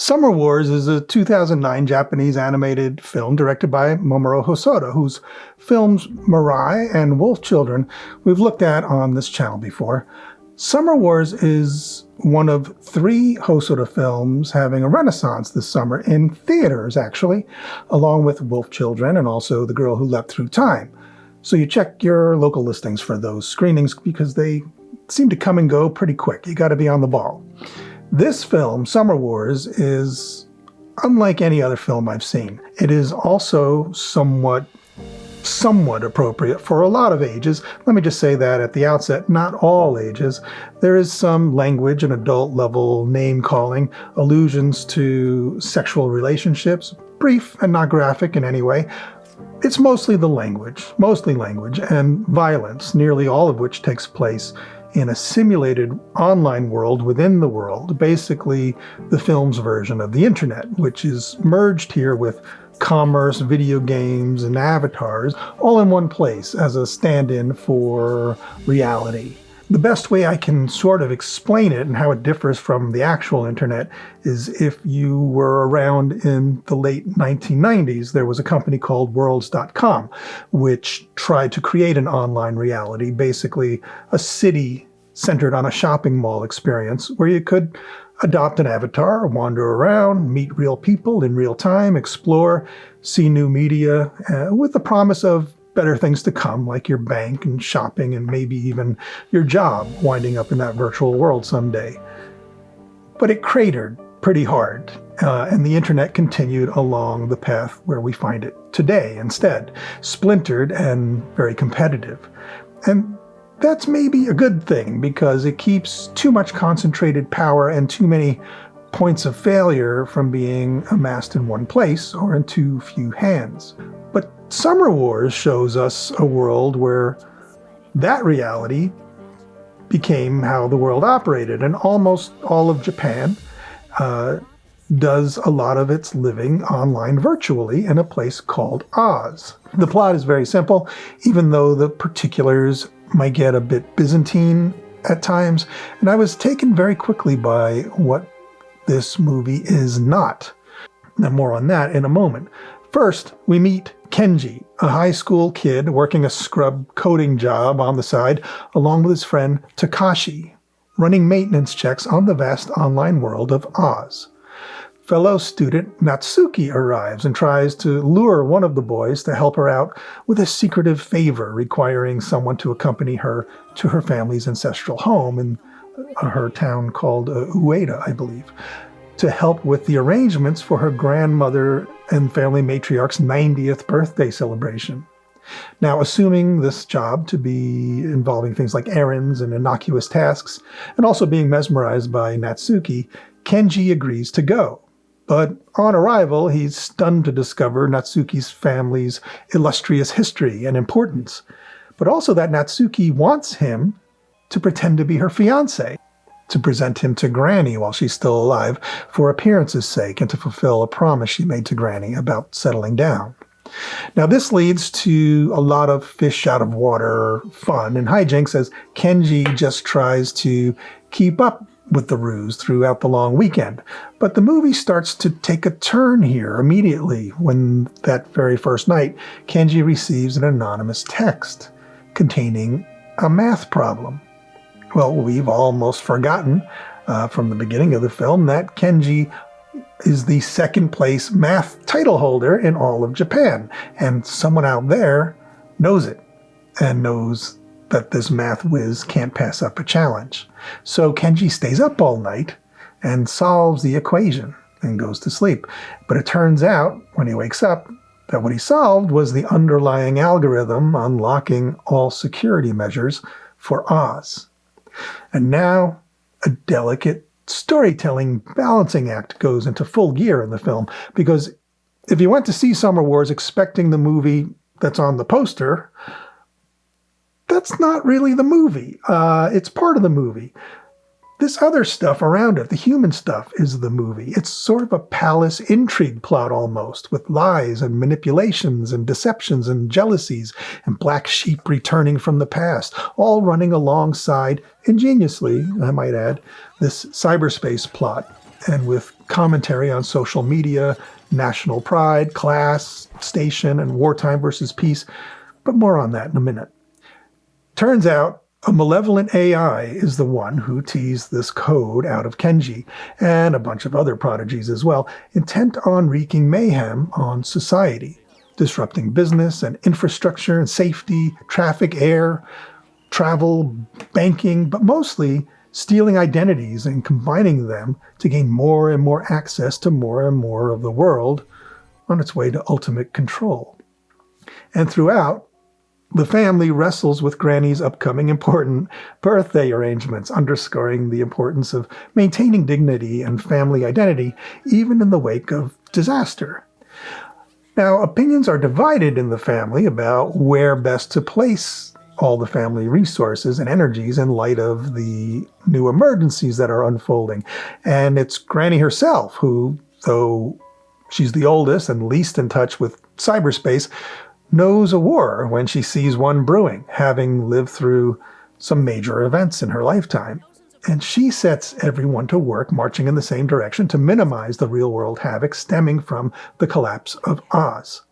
Summer Wars is a 2009 Japanese animated film directed by Mamoru Hosoda, whose films Mirai and Wolf Children we've looked at on this channel before. Summer Wars is one of 3 Hosoda films having a renaissance this summer in theaters, actually, along with Wolf Children and also The Girl Who Leapt Through Time. So you check your local listings for those screenings because they seem to come and go pretty quick. You got to be on the ball. This film, Summer Wars, is unlike any other film I've seen. It is also somewhat appropriate for a lot of ages. Let me just say that at the outset, not all ages. There is some language and adult level name calling, allusions to sexual relationships, brief and not graphic in any way. It's mostly language, and violence, nearly all of which takes place in a simulated online world within the world, basically the film's version of the internet, which is merged here with commerce, video games, and avatars, all in one place as a stand-in for reality. The best way I can sort of explain it and how it differs from the actual internet is if you were around in the late 1990s, there was a company called Worlds.com, which tried to create an online reality, basically a city centered on a shopping mall experience where you could adopt an avatar, wander around, meet real people in real time, explore, see new media, with the promise of better things to come, like your bank and shopping and maybe even your job winding up in that virtual world someday. But it cratered pretty hard, and the internet continued along the path where we find it today instead, splintered and very competitive. And that's maybe a good thing because it keeps too much concentrated power and too many points of failure from being amassed in one place or in too few hands. But Summer Wars shows us a world where that reality became how the world operated, and almost all of Japan does a lot of its living online virtually in a place called Oz. The plot is very simple, even though the particulars might get a bit Byzantine at times, and I was taken very quickly by what this movie is not. Now, more on that in a moment. First, we meet Kenji, a high school kid working a scrub coding job on the side, along with his friend Takashi, running maintenance checks on the vast online world of Oz. Fellow student Natsuki arrives and tries to lure one of the boys to help her out with a secretive favor requiring someone to accompany her to her family's ancestral home in her town called Ueda, I believe, to help with the arrangements for her grandmother and family matriarch's 90th birthday celebration. Now, assuming this job to be involving things like errands and innocuous tasks, and also being mesmerized by Natsuki, Kenji agrees to go. But on arrival, he's stunned to discover Natsuki's family's illustrious history and importance, but also that Natsuki wants him to pretend to be her fiancé, to present him to Granny while she's still alive for appearance's sake and to fulfill a promise she made to Granny about settling down. Now, this leads to a lot of fish out of water fun and hijinks as Kenji just tries to keep up with the ruse throughout the long weekend. But the movie starts to take a turn here immediately when that very first night, Kenji receives an anonymous text containing a math problem. Well, we've almost forgotten from the beginning of the film that Kenji is the second place math title holder in all of Japan. And someone out there knows it and knows that this math whiz can't pass up a challenge. So Kenji stays up all night and solves the equation and goes to sleep. But it turns out, when he wakes up, that what he solved was the underlying algorithm unlocking all security measures for Oz. And now a delicate storytelling balancing act goes into full gear in the film, because if you went to see Summer Wars expecting the movie that's on the poster, that's not really the movie. It's part of the movie. This other stuff around it, the human stuff, is the movie. It's sort of a palace intrigue plot almost, with lies and manipulations and deceptions and jealousies and black sheep returning from the past, all running alongside, ingeniously, I might add, this cyberspace plot, and with commentary on social media, national pride, class, station, and wartime versus peace. But more on that in a minute. Turns out a malevolent AI is the one who teased this code out of Kenji and a bunch of other prodigies as well, intent on wreaking mayhem on society, disrupting business and infrastructure and safety, traffic, air, travel, banking, but mostly stealing identities and combining them to gain more and more access to more and more of the world on its way to ultimate control. And throughout, the family wrestles with Granny's upcoming important birthday arrangements, underscoring the importance of maintaining dignity and family identity, even in the wake of disaster. Now, opinions are divided in the family about where best to place all the family resources and energies in light of the new emergencies that are unfolding. And it's Granny herself who, though she's the oldest and least in touch with cyberspace, knows a war when she sees one brewing, having lived through some major events in her lifetime. And she sets everyone to work marching in the same direction to minimize the real-world havoc stemming from the collapse of Oz.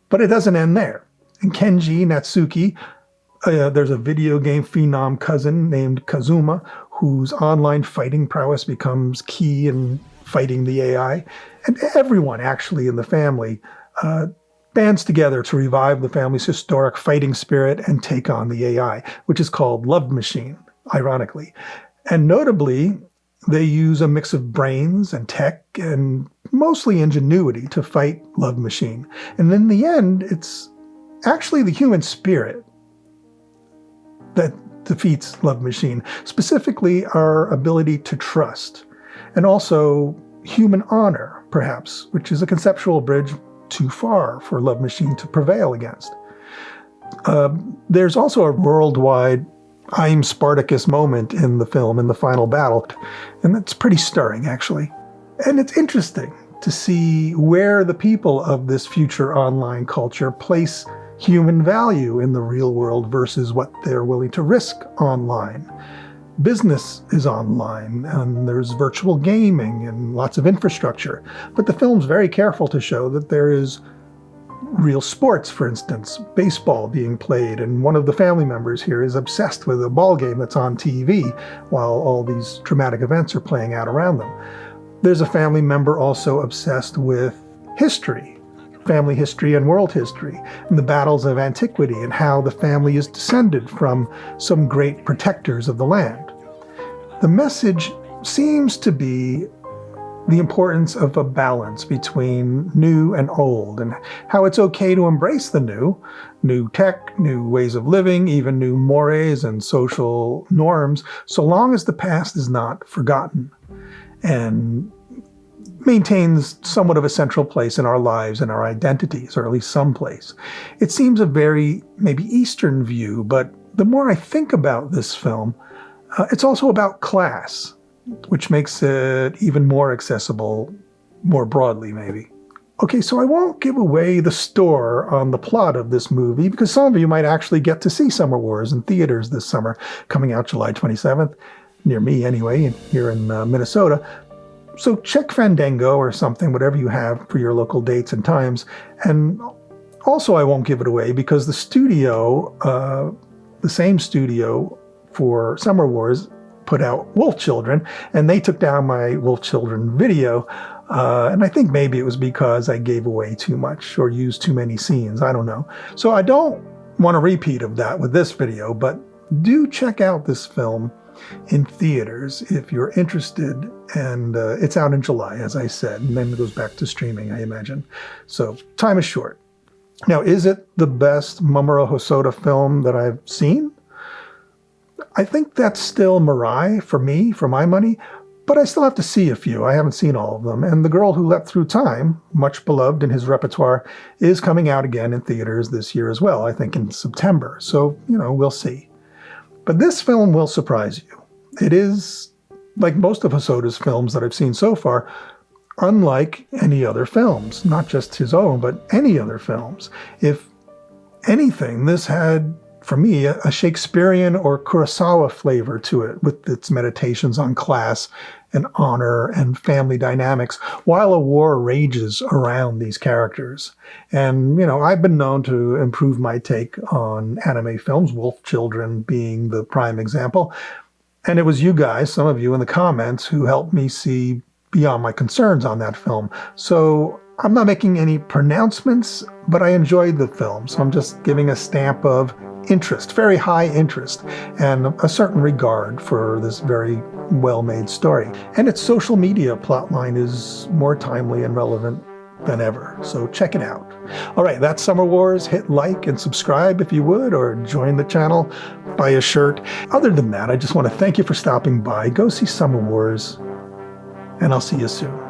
But it doesn't end there. In Kenji Natsuki, there's a video game phenom cousin named Kazuma, whose online fighting prowess becomes key in fighting the AI. And everyone actually in the family bands together to revive the family's historic fighting spirit and take on the AI, which is called Love Machine, ironically. And notably, they use a mix of brains and tech and mostly ingenuity to fight Love Machine. And in the end, it's actually the human spirit that defeats Love Machine, specifically our ability to trust, and also human honor, perhaps, which is a conceptual bridge too far for Love Machine to prevail against. There's also a worldwide I'm Spartacus moment in the film, in the final battle, and it's pretty stirring, actually. And it's interesting to see where the people of this future online culture place human value in the real world versus what they're willing to risk online. Business is online, and there's virtual gaming and lots of infrastructure. But the film's very careful to show that there is real sports, for instance, baseball being played, and one of the family members here is obsessed with a ball game that's on TV while all these dramatic events are playing out around them. There's a family member also obsessed with history, family history and world history, and the battles of antiquity and how the family is descended from some great protectors of the land. The message seems to be the importance of a balance between new and old, and how it's okay to embrace the new tech, new ways of living, even new mores and social norms, so long as the past is not forgotten and maintains somewhat of a central place in our lives and our identities, or at least some place. It seems a very maybe Eastern view, but the more I think about this film, it's also about class, which makes it even more accessible, more broadly maybe. Okay, so I won't give away the store on the plot of this movie, because some of you might actually get to see Summer Wars in theaters this summer, coming out July 27th, near me anyway, here in Minnesota. So check Fandango or something, whatever you have for your local dates and times. And also I won't give it away because the studio, the same studio for Summer Wars, put out Wolf Children, and they took down my Wolf Children video. And I think maybe it was because I gave away too much or used too many scenes. I don't know. So I don't want a repeat of that with this video, but do check out this film in theaters if you're interested. And it's out in July, as I said, and then it goes back to streaming, I imagine. So time is short. Now, is it the best Mamoru Hosoda film that I've seen? I think that's still Mirai for me, for my money, but I still have to see a few. I haven't seen all of them. And The Girl Who Leapt Through Time, much beloved in his repertoire, is coming out again in theaters this year as well, I think in September. So, we'll see. But this film will surprise you. It is, like most of Hosoda's films that I've seen so far, unlike any other films, not just his own, but any other films. If anything, this had for me, a Shakespearean or Kurosawa flavor to it, with its meditations on class and honor and family dynamics, while a war rages around these characters. And, I've been known to improve my take on anime films, Wolf Children being the prime example. And it was you guys, some of you in the comments, who helped me see beyond my concerns on that film. So I'm not making any pronouncements, but I enjoyed the film. So I'm just giving a stamp of interest, very high interest, and a certain regard for this very well-made story. And its social media plotline is more timely and relevant than ever. So check it out. All right, that's Summer Wars. Hit like and subscribe if you would, or join the channel, buy a shirt. Other than that, I just want to thank you for stopping by. Go see Summer Wars, and I'll see you soon.